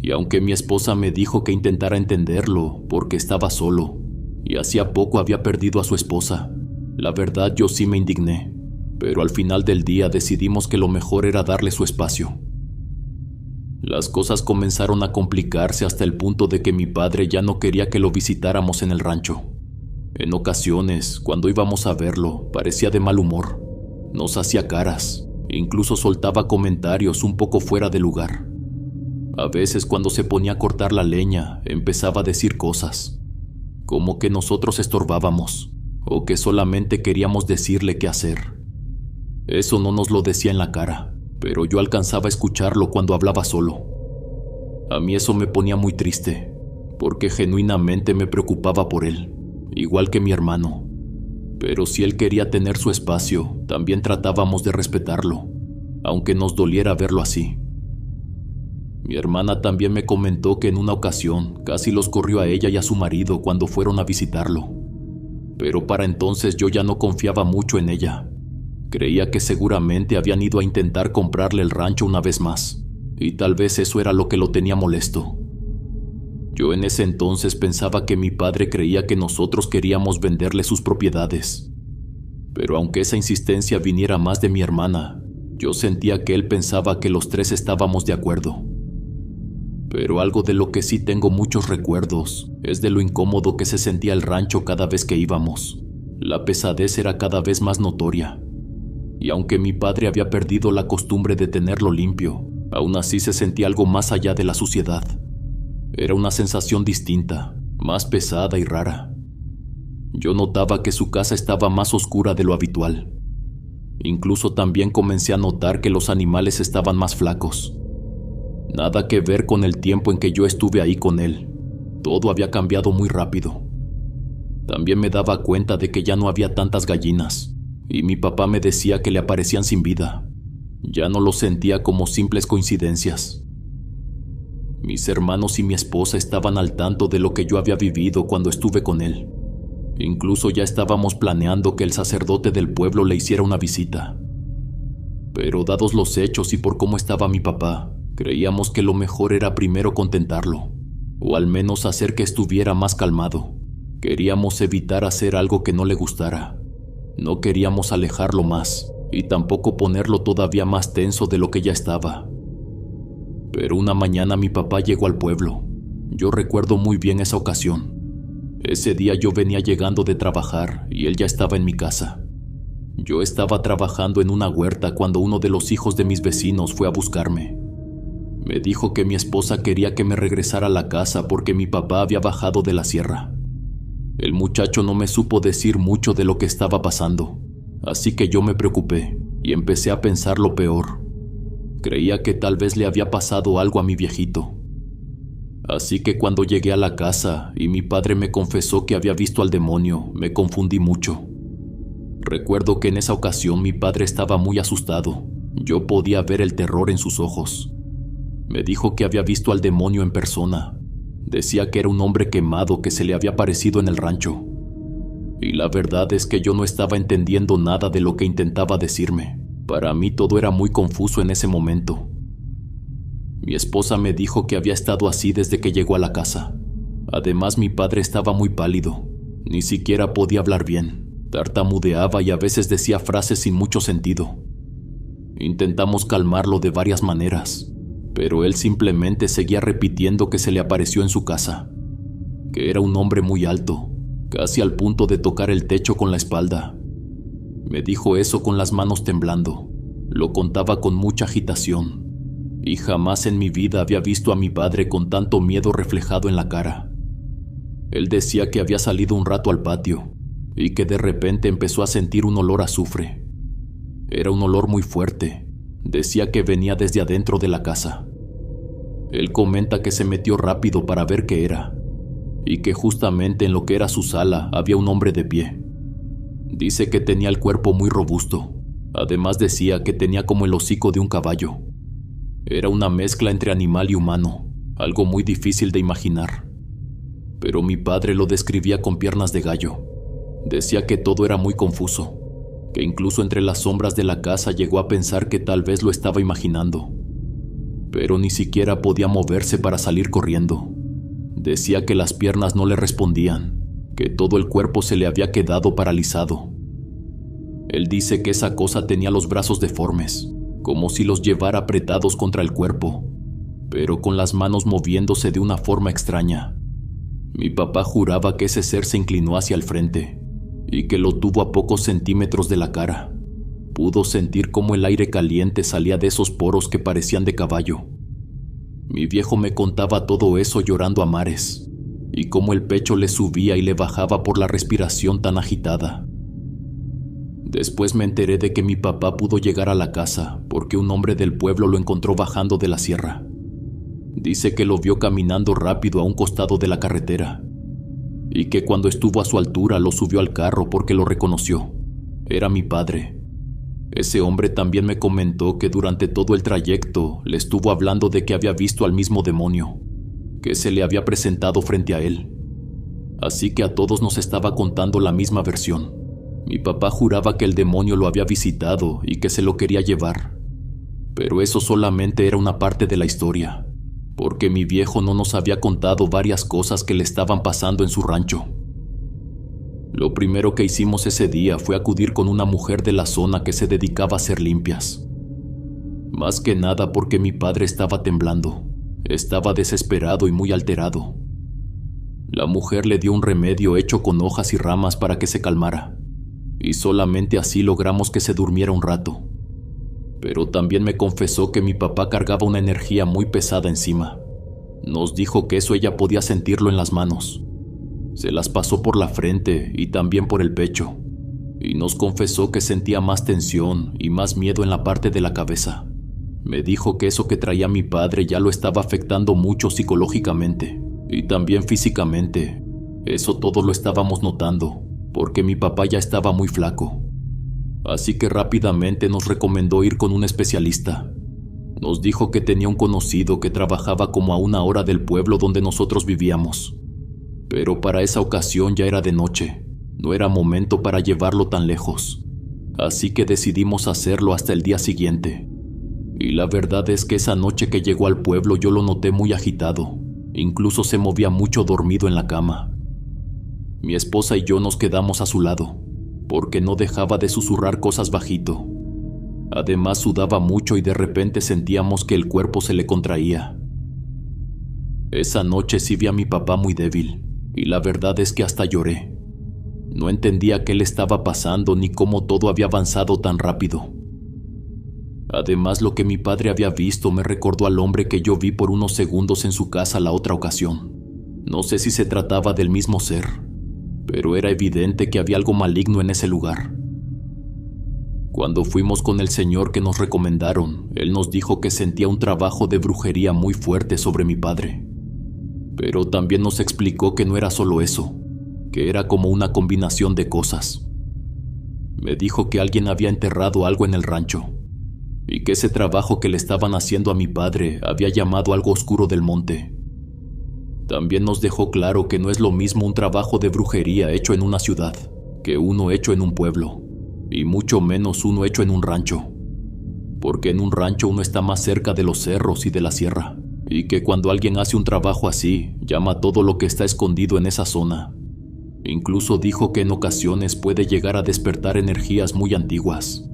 [SPEAKER 1] Y aunque mi esposa me dijo que intentara entenderlo porque estaba solo y hacía poco había perdido a su esposa, la verdad yo sí me indigné, pero al final del día decidimos que lo mejor era darle su espacio. Las cosas comenzaron a complicarse hasta el punto de que mi padre ya no quería que lo visitáramos en el rancho. En ocasiones, cuando íbamos a verlo, parecía de mal humor. Nos hacía caras, e incluso soltaba comentarios un poco fuera de lugar. A veces cuando se ponía a cortar la leña, empezaba a decir cosas, como que nosotros estorbábamos, o que solamente queríamos decirle qué hacer. Eso no nos lo decía en la cara, pero yo alcanzaba a escucharlo cuando hablaba solo. A mí eso me ponía muy triste, porque genuinamente me preocupaba por él, igual que mi hermano. Pero si él quería tener su espacio, también tratábamos de respetarlo, aunque nos doliera verlo así. Mi hermana también me comentó que en una ocasión casi los corrió a ella y a su marido cuando fueron a visitarlo. Pero para entonces yo ya no confiaba mucho en ella. Creía que seguramente habían ido a intentar comprarle el rancho una vez más, y tal vez eso era lo que lo tenía molesto. Yo en ese entonces pensaba que mi padre creía que nosotros queríamos venderle sus propiedades. Pero aunque esa insistencia viniera más de mi hermana, yo sentía que él pensaba que los tres estábamos de acuerdo. Pero algo de lo que sí tengo muchos recuerdos es de lo incómodo que se sentía el rancho cada vez que íbamos. La pesadez era cada vez más notoria. Y aunque mi padre había perdido la costumbre de tenerlo limpio, aún así se sentía algo más allá de la suciedad. Era una sensación distinta, más pesada y rara. Yo notaba que su casa estaba más oscura de lo habitual. Incluso también comencé a notar que los animales estaban más flacos. Nada que ver con el tiempo en que yo estuve ahí con él. Todo había cambiado muy rápido. También me daba cuenta de que ya no había tantas gallinas, y mi papá me decía que le aparecían sin vida. Ya no lo sentía como simples coincidencias. Mis hermanos y mi esposa estaban al tanto de lo que yo había vivido cuando estuve con él. Incluso ya estábamos planeando que el sacerdote del pueblo le hiciera una visita. Pero dados los hechos y por cómo estaba mi papá, creíamos que lo mejor era primero contentarlo, o al menos hacer que estuviera más calmado. Queríamos evitar hacer algo que no le gustara. No queríamos alejarlo más, y tampoco ponerlo todavía más tenso de lo que ya estaba. Pero una mañana mi papá llegó al pueblo. Yo recuerdo muy bien esa ocasión. Ese día yo venía llegando de trabajar y él ya estaba en mi casa. Yo estaba trabajando en una huerta cuando uno de los hijos de mis vecinos fue a buscarme. Me dijo que mi esposa quería que me regresara a la casa porque mi papá había bajado de la sierra. El muchacho no me supo decir mucho de lo que estaba pasando, así que yo me preocupé y empecé a pensar lo peor. Creía que tal vez le había pasado algo a mi viejito. Así que cuando llegué a la casa y mi padre me confesó que había visto al demonio, me confundí mucho. Recuerdo que en esa ocasión mi padre estaba muy asustado. Yo podía ver el terror en sus ojos. Me dijo que había visto al demonio en persona. Decía que era un hombre quemado que se le había aparecido en el rancho. Y la verdad es que yo no estaba entendiendo nada de lo que intentaba decirme. Para mí todo era muy confuso en ese momento. Mi esposa me dijo que había estado así desde que llegó a la casa. Además, mi padre estaba muy pálido. Ni siquiera podía hablar bien. Tartamudeaba y a veces decía frases sin mucho sentido. Intentamos calmarlo de varias maneras, pero él simplemente seguía repitiendo que se le apareció en su casa, que era un hombre muy alto, casi al punto de tocar el techo con la espalda. Me dijo eso con las manos temblando. Lo contaba con mucha agitación, y jamás en mi vida había visto a mi padre con tanto miedo reflejado en la cara. Él decía que había salido un rato al patio, y que de repente empezó a sentir un olor a azufre. Era un olor muy fuerte. Decía que venía desde adentro de la casa. Él comenta que se metió rápido para ver qué era, y que justamente en lo que era su sala había un hombre de pie. Dice que tenía el cuerpo muy robusto. Además decía que tenía como el hocico de un caballo. Era una mezcla entre animal y humano, algo muy difícil de imaginar. Pero mi padre lo describía con piernas de gallo. Decía que todo era muy confuso, que incluso entre las sombras de la casa llegó a pensar que tal vez lo estaba imaginando. pero ni siquiera podía moverse para salir corriendo. Decía que las piernas no le respondían, que todo el cuerpo se le había quedado paralizado. Él dice que esa cosa tenía los brazos deformes, como si los llevara apretados contra el cuerpo, pero con las manos moviéndose de una forma extraña. Mi papá juraba que ese ser se inclinó hacia el frente y que lo tuvo a pocos centímetros de la cara. Pudo sentir cómo el aire caliente salía de esos poros que parecían de caballo. Mi viejo me contaba todo eso llorando a mares, y cómo el pecho le subía y le bajaba por la respiración tan agitada. Después me enteré de que mi papá pudo llegar a la casa porque un hombre del pueblo lo encontró bajando de la sierra. Dice que lo vio caminando rápido a un costado de la carretera, y que cuando estuvo a su altura lo subió al carro porque lo reconoció. Era mi padre. Ese hombre también me comentó que durante todo el trayecto le estuvo hablando de que había visto al mismo demonio, que se le había presentado frente a él. Así que a todos nos estaba contando la misma versión. Mi papá juraba que el demonio lo había visitado y que se lo quería llevar. Pero eso solamente era una parte de la historia, porque mi viejo no nos había contado varias cosas que le estaban pasando en su rancho. Lo primero que hicimos ese día fue acudir con una mujer de la zona que se dedicaba a hacer limpias. Más que nada porque mi padre estaba temblando, estaba desesperado y muy alterado. La mujer le dio un remedio hecho con hojas y ramas para que se calmara, y solamente así logramos que se durmiera un rato. Pero también me confesó que mi papá cargaba una energía muy pesada encima. Nos dijo que eso ella podía sentirlo en las manos. Se las pasó por la frente y también por el pecho, y nos confesó que sentía más tensión y más miedo en la parte de la cabeza. Me dijo que eso que traía mi padre ya lo estaba afectando mucho psicológicamente y también físicamente. Eso todo lo estábamos notando, porque mi papá ya estaba muy flaco. Así que rápidamente nos recomendó ir con un especialista. Nos dijo que tenía un conocido que trabajaba como a 1 hora del pueblo donde nosotros vivíamos. Pero para esa ocasión ya era de noche, no era momento para llevarlo tan lejos. Así que decidimos hacerlo hasta el día siguiente. Y la verdad es que esa noche que llegó al pueblo yo lo noté muy agitado, incluso se movía mucho dormido en la cama. Mi esposa y yo nos quedamos a su lado, porque no dejaba de susurrar cosas bajito. Además sudaba mucho y de repente sentíamos que el cuerpo se le contraía. Esa noche sí vi a mi papá muy débil, y la verdad es que hasta lloré. No entendía qué le estaba pasando ni cómo todo había avanzado tan rápido. Además, lo que mi padre había visto me recordó al hombre que yo vi por unos segundos en su casa la otra ocasión. No sé si se trataba del mismo ser, pero era evidente que había algo maligno en ese lugar. Cuando fuimos con el señor que nos recomendaron, él nos dijo que sentía un trabajo de brujería muy fuerte sobre mi padre. Pero también nos explicó que no era solo eso, que era como una combinación de cosas. Me dijo que alguien había enterrado algo en el rancho, y que ese trabajo que le estaban haciendo a mi padre había llamado algo oscuro del monte. También nos dejó claro que no es lo mismo un trabajo de brujería hecho en una ciudad que uno hecho en un pueblo, y mucho menos uno hecho en un rancho, porque en un rancho uno está más cerca de los cerros y de la sierra, y que cuando alguien hace un trabajo así, llama todo lo que está escondido en esa zona. Incluso dijo que en ocasiones puede llegar a despertar energías muy antiguas.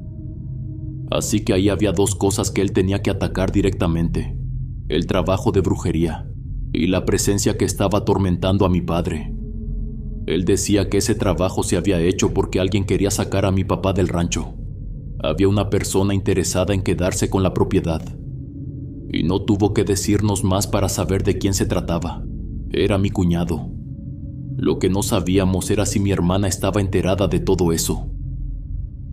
[SPEAKER 1] Así que ahí había 2 cosas que él tenía que atacar directamente: el trabajo de brujería y la presencia que estaba atormentando a mi padre. Él decía que ese trabajo se había hecho porque alguien quería sacar a mi papá del rancho. Había una persona interesada en quedarse con la propiedad. Y no tuvo que decirnos más para saber de quién se trataba. Era mi cuñado. Lo que no sabíamos era si mi hermana estaba enterada de todo eso.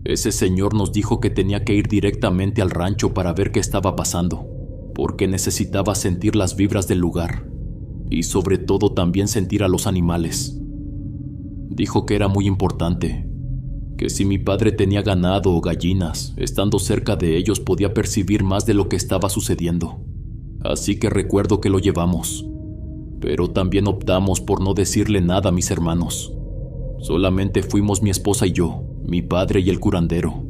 [SPEAKER 1] Ese señor nos dijo que tenía que ir directamente al rancho para ver qué estaba pasando, porque necesitaba sentir las vibras del lugar, y sobre todo también sentir a los animales. Dijo que era muy importante, que si mi padre tenía ganado o gallinas, estando cerca de ellos podía percibir más de lo que estaba sucediendo. Así que recuerdo que lo llevamos, pero también optamos por no decirle nada a mis hermanos. Solamente fuimos mi esposa y yo, mi padre y el curandero.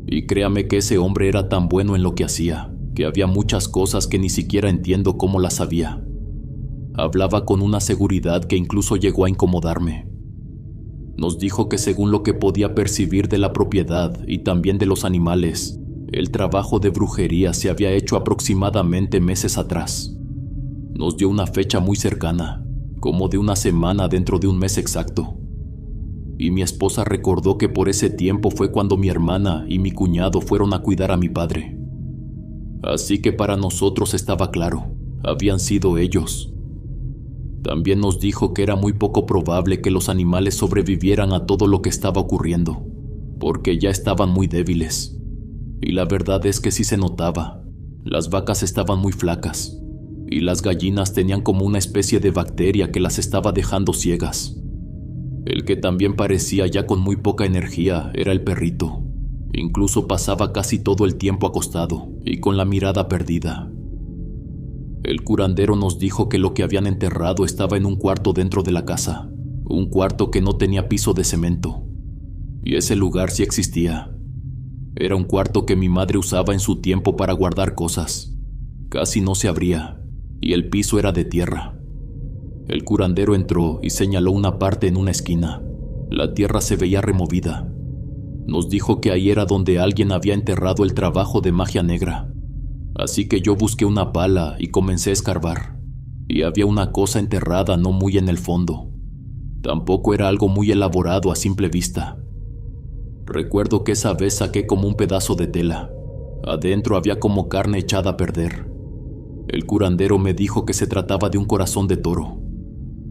[SPEAKER 1] Y créame que ese hombre era tan bueno en lo que hacía, que había muchas cosas que ni siquiera entiendo cómo las sabía. Hablaba con una seguridad que incluso llegó a incomodarme. Nos dijo que según lo que podía percibir de la propiedad y también de los animales, el trabajo de brujería se había hecho aproximadamente meses atrás. Nos dio una fecha muy cercana, como de una semana dentro de un mes exacto. Y mi esposa recordó que por ese tiempo fue cuando mi hermana y mi cuñado fueron a cuidar a mi padre. Así que para nosotros estaba claro, habían sido ellos. También nos dijo que era muy poco probable que los animales sobrevivieran a todo lo que estaba ocurriendo, porque ya estaban muy débiles. Y la verdad es que sí se notaba. Las vacas estaban muy flacas, y las gallinas tenían como una especie de bacteria que las estaba dejando ciegas. El que también parecía ya con muy poca energía era el perrito. Incluso pasaba casi todo el tiempo acostado y con la mirada perdida. El curandero nos dijo que lo que habían enterrado estaba en un cuarto dentro de la casa, un cuarto que no tenía piso de cemento. Y ese lugar sí existía. Era un cuarto que mi madre usaba en su tiempo para guardar cosas. Casi no se abría, y el piso era de tierra. El curandero entró y señaló una parte en una esquina. La tierra se veía removida. Nos dijo que ahí era donde alguien había enterrado el trabajo de magia negra. Así que yo busqué una pala y comencé a escarbar. Y había una cosa enterrada no muy en el fondo. Tampoco era algo muy elaborado a simple vista. Recuerdo que esa vez saqué como un pedazo de tela. Adentro había como carne echada a perder. El curandero me dijo que se trataba de un corazón de toro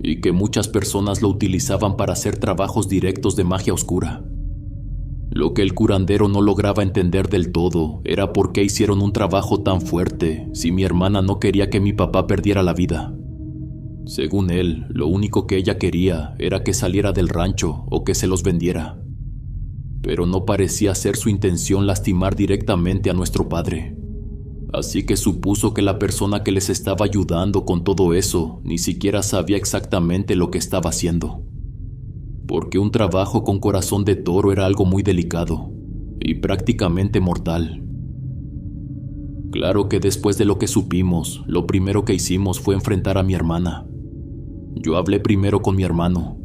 [SPEAKER 1] y que muchas personas lo utilizaban para hacer trabajos directos de magia oscura. Lo que el curandero no lograba entender del todo era por qué hicieron un trabajo tan fuerte si mi hermana no quería que mi papá perdiera la vida. Según él, lo único que ella quería era que saliera del rancho o que se los vendiera. Pero no parecía ser su intención lastimar directamente a nuestro padre. Así que supuso que la persona que les estaba ayudando con todo eso ni siquiera sabía exactamente lo que estaba haciendo. Porque un trabajo con corazón de toro era algo muy delicado y prácticamente mortal. Claro que después de lo que supimos, lo primero que hicimos fue enfrentar a mi hermana. Yo hablé primero con mi hermano,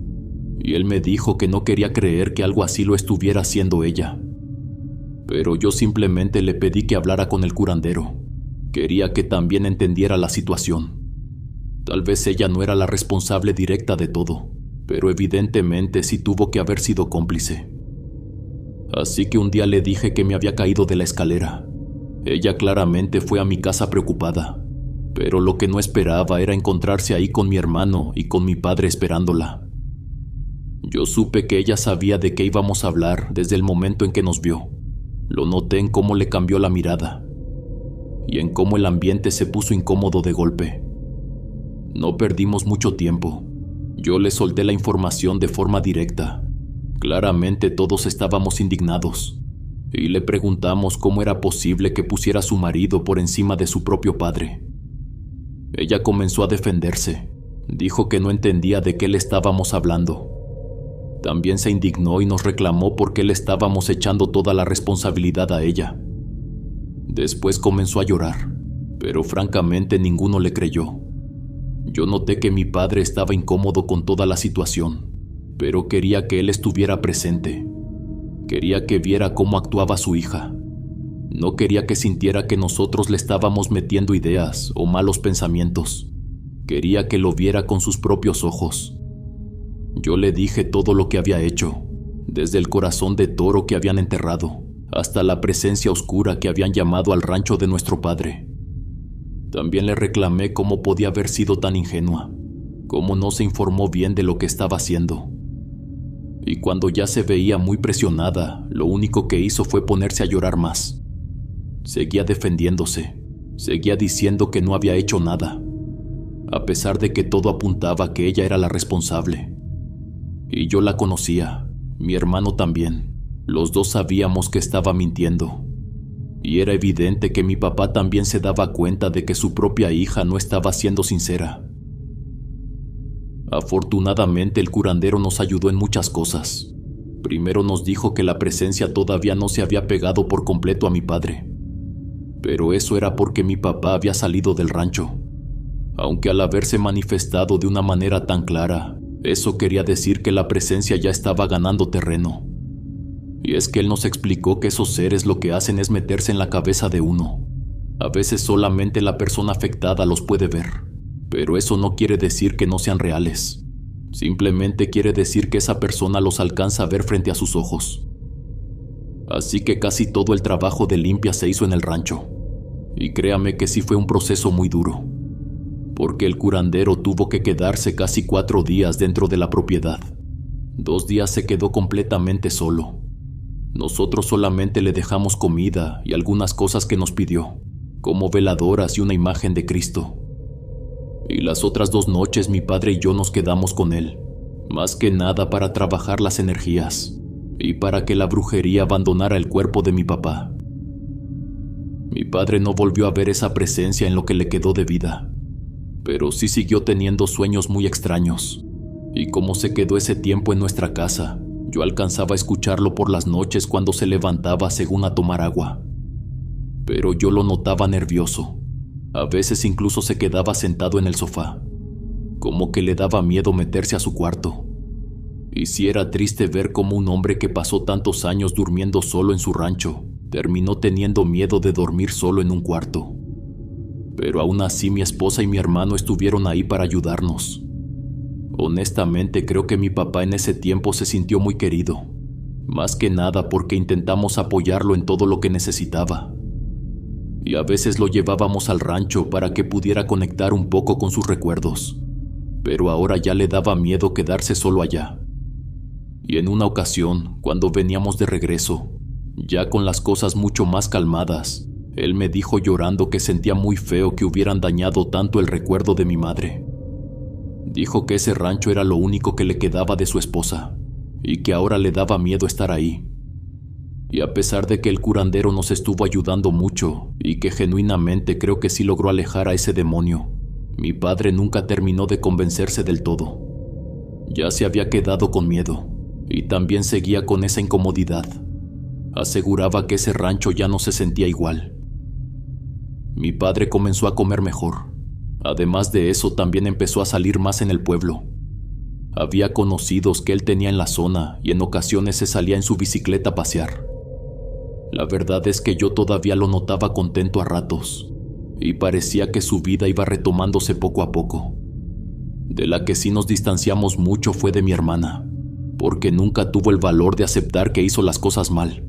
[SPEAKER 1] y él me dijo que no quería creer que algo así lo estuviera haciendo ella. Pero yo simplemente le pedí que hablara con el curandero. Quería que también entendiera la situación. Tal vez ella no era la responsable directa de todo, pero evidentemente sí tuvo que haber sido cómplice. Así que un día le dije que me había caído de la escalera. Ella claramente fue a mi casa preocupada, pero lo que no esperaba era encontrarse ahí con mi hermano y con mi padre esperándola. Yo supe que ella sabía de qué íbamos a hablar desde el momento en que nos vio. Lo noté en cómo le cambió la mirada y en cómo el ambiente se puso incómodo de golpe. No perdimos mucho tiempo. Yo le solté la información de forma directa. Claramente todos estábamos indignados y le preguntamos cómo era posible que pusiera a su marido por encima de su propio padre. Ella comenzó a defenderse. Dijo que no entendía de qué le estábamos hablando. También se indignó y nos reclamó porque le estábamos echando toda la responsabilidad a ella. Después comenzó a llorar, pero francamente ninguno le creyó. Yo noté que mi padre estaba incómodo con toda la situación, pero quería que él estuviera presente. Quería que viera cómo actuaba su hija. No quería que sintiera que nosotros le estábamos metiendo ideas o malos pensamientos. Quería que lo viera con sus propios ojos. Yo le dije todo lo que había hecho, desde el corazón de toro que habían enterrado, hasta la presencia oscura que habían llamado al rancho de nuestro padre. También le reclamé cómo podía haber sido tan ingenua, cómo no se informó bien de lo que estaba haciendo. Y cuando ya se veía muy presionada, lo único que hizo fue ponerse a llorar más. Seguía defendiéndose, seguía diciendo que no había hecho nada, a pesar de que todo apuntaba a que ella era la responsable. Y yo la conocía, mi hermano también. Los dos sabíamos que estaba mintiendo. Y era evidente que mi papá también se daba cuenta de que su propia hija no estaba siendo sincera. Afortunadamente el curandero nos ayudó en muchas cosas. Primero nos dijo que la presencia todavía no se había pegado por completo a mi padre. pero eso era porque mi papá había salido del rancho. Aunque al haberse manifestado de una manera tan clara, eso quería decir que la presencia ya estaba ganando terreno. Y es que él nos explicó que esos seres lo que hacen es meterse en la cabeza de uno. A veces solamente la persona afectada los puede ver, pero eso no quiere decir que no sean reales. Simplemente quiere decir que esa persona los alcanza a ver frente a sus ojos. Así que casi todo el trabajo de limpia se hizo en el rancho. Y créame que sí fue un proceso muy duro, porque el curandero tuvo que quedarse casi 4 días dentro de la propiedad. 2 días se quedó completamente solo. Nosotros solamente le dejamos comida y algunas cosas que nos pidió, como veladoras y una imagen de Cristo. Y las otras 2 noches mi padre y yo nos quedamos con él, más que nada para trabajar las energías y para que la brujería abandonara el cuerpo de mi papá. Mi padre no volvió a ver esa presencia en lo que le quedó de vida, pero sí siguió teniendo sueños muy extraños, y como se quedó ese tiempo en nuestra casa, yo alcanzaba a escucharlo por las noches cuando se levantaba según a tomar agua. Pero yo lo notaba nervioso. A veces incluso se quedaba sentado en el sofá, como que le daba miedo meterse a su cuarto. Y sí era triste ver cómo un hombre que pasó tantos años durmiendo solo en su rancho, terminó teniendo miedo de dormir solo en un cuarto. Pero aún así mi esposa y mi hermano estuvieron ahí para ayudarnos. Honestamente creo que mi papá en ese tiempo se sintió muy querido, más que nada porque intentamos apoyarlo en todo lo que necesitaba. Y a veces lo llevábamos al rancho para que pudiera conectar un poco con sus recuerdos, pero ahora ya le daba miedo quedarse solo allá. Y en una ocasión, cuando veníamos de regreso, ya con las cosas mucho más calmadas, él me dijo llorando que sentía muy feo que hubieran dañado tanto el recuerdo de mi madre. Dijo que ese rancho era lo único que le quedaba de su esposa, y que ahora le daba miedo estar ahí. Y a pesar de que el curandero nos estuvo ayudando mucho, y que genuinamente creo que sí logró alejar a ese demonio, mi padre nunca terminó de convencerse del todo. Ya se había quedado con miedo, y también seguía con esa incomodidad. Aseguraba que ese rancho ya no se sentía igual. Mi padre comenzó a comer mejor. Además de eso, también empezó a salir más en el pueblo. Había conocidos que él tenía en la zona y en ocasiones se salía en su bicicleta a pasear. La verdad es que yo todavía lo notaba contento a ratos, y parecía que su vida iba retomándose poco a poco. De la que sí nos distanciamos mucho fue de mi hermana, porque nunca tuvo el valor de aceptar que hizo las cosas mal.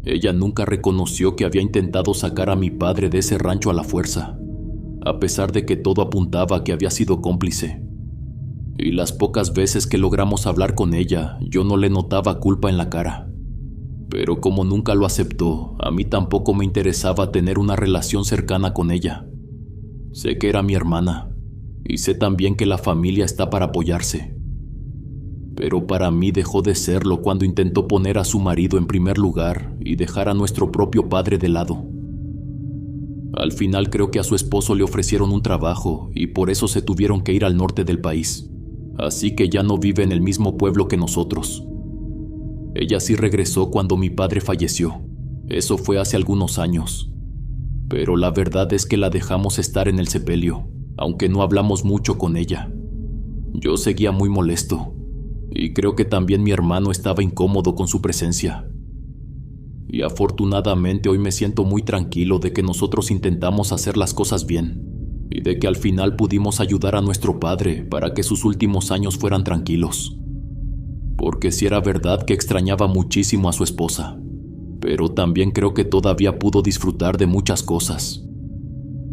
[SPEAKER 1] Ella nunca reconoció que había intentado sacar a mi padre de ese rancho a la fuerza, a pesar de que todo apuntaba a que había sido cómplice. Y las pocas veces que logramos hablar con ella, yo no le notaba culpa en la cara. Pero como nunca lo aceptó, a mí tampoco me interesaba tener una relación cercana con ella. Sé que era mi hermana, y sé también que la familia está para apoyarse. Pero para mí dejó de serlo cuando intentó poner a su marido en primer lugar y dejar a nuestro propio padre de lado. Al final creo que a su esposo le ofrecieron un trabajo y por eso se tuvieron que ir al norte del país. Así que ya no vive en el mismo pueblo que nosotros. Ella sí regresó cuando mi padre falleció. Eso fue hace algunos años. Pero la verdad es que la dejamos estar en el sepelio, aunque no hablamos mucho con ella. Yo seguía muy molesto, y creo que también mi hermano estaba incómodo con su presencia. Y afortunadamente hoy me siento muy tranquilo de que nosotros intentamos hacer las cosas bien, y de que al final pudimos ayudar a nuestro padre para que sus últimos años fueran tranquilos. Porque sí era verdad que extrañaba muchísimo a su esposa, pero también creo que todavía pudo disfrutar de muchas cosas.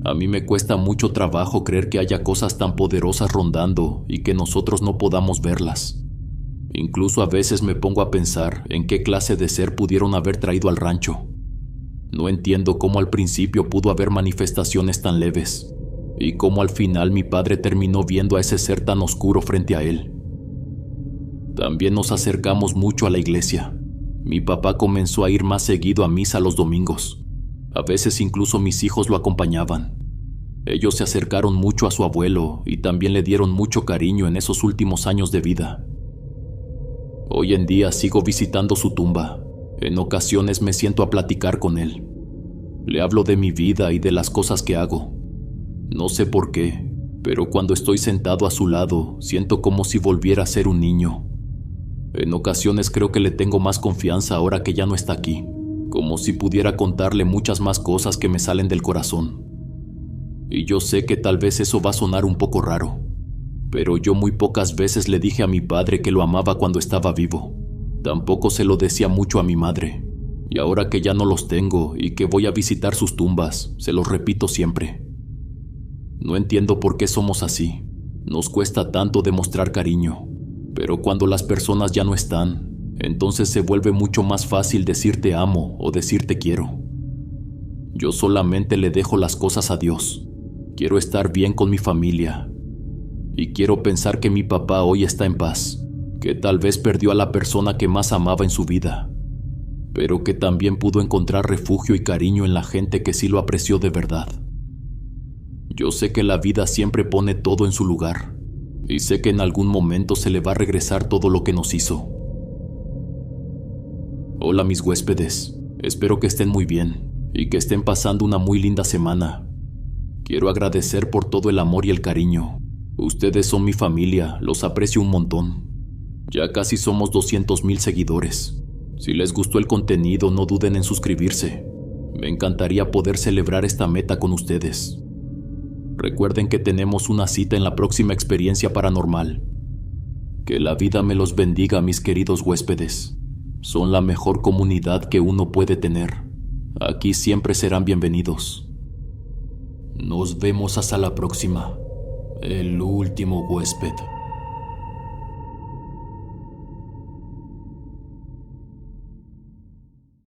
[SPEAKER 1] A mí me cuesta mucho trabajo creer que haya cosas tan poderosas rondando y que nosotros no podamos verlas. Incluso a veces me pongo a pensar en qué clase de ser pudieron haber traído al rancho. No entiendo cómo al principio pudo haber manifestaciones tan leves, y cómo al final mi padre terminó viendo a ese ser tan oscuro frente a él. También nos acercamos mucho a la iglesia. Mi papá comenzó a ir más seguido a misa los domingos. A veces incluso mis hijos lo acompañaban. Ellos se acercaron mucho a su abuelo y también le dieron mucho cariño en esos últimos años de vida. Hoy en día sigo visitando su tumba. En ocasiones me siento a platicar con él. Le hablo de mi vida y de las cosas que hago. No sé por qué, pero cuando estoy sentado a su lado, siento como si volviera a ser un niño. En ocasiones creo que le tengo más confianza ahora que ya no está aquí, como si pudiera contarle muchas más cosas que me salen del corazón. Y yo sé que tal vez eso va a sonar un poco raro, pero yo muy pocas veces le dije a mi padre que lo amaba cuando estaba vivo. Tampoco se lo decía mucho a mi madre. Y ahora que ya no los tengo y que voy a visitar sus tumbas, se los repito siempre. No entiendo por qué somos así. Nos cuesta tanto demostrar cariño, pero cuando las personas ya no están, entonces se vuelve mucho más fácil decir te amo o decir te quiero. Yo solamente le dejo las cosas a Dios. Quiero estar bien con mi familia. Y quiero pensar que mi papá hoy está en paz, que tal vez perdió a la persona que más amaba en su vida, pero que también pudo encontrar refugio y cariño en la gente que sí lo apreció de verdad. Yo sé que la vida siempre pone todo en su lugar, y sé que en algún momento se le va a regresar todo lo que nos hizo. Hola mis huéspedes, espero que estén muy bien, y que estén pasando una muy linda semana. Quiero agradecer por todo el amor y el cariño. Ustedes son mi familia, los aprecio un montón. Ya casi somos 200,000 seguidores. Si les gustó el contenido, no duden en suscribirse. Me encantaría poder celebrar esta meta con ustedes. Recuerden que tenemos una cita en la próxima experiencia paranormal. Que la vida me los bendiga, mis queridos huéspedes. Son la mejor comunidad que uno puede tener. Aquí siempre serán bienvenidos. Nos vemos hasta la próxima. El último huésped.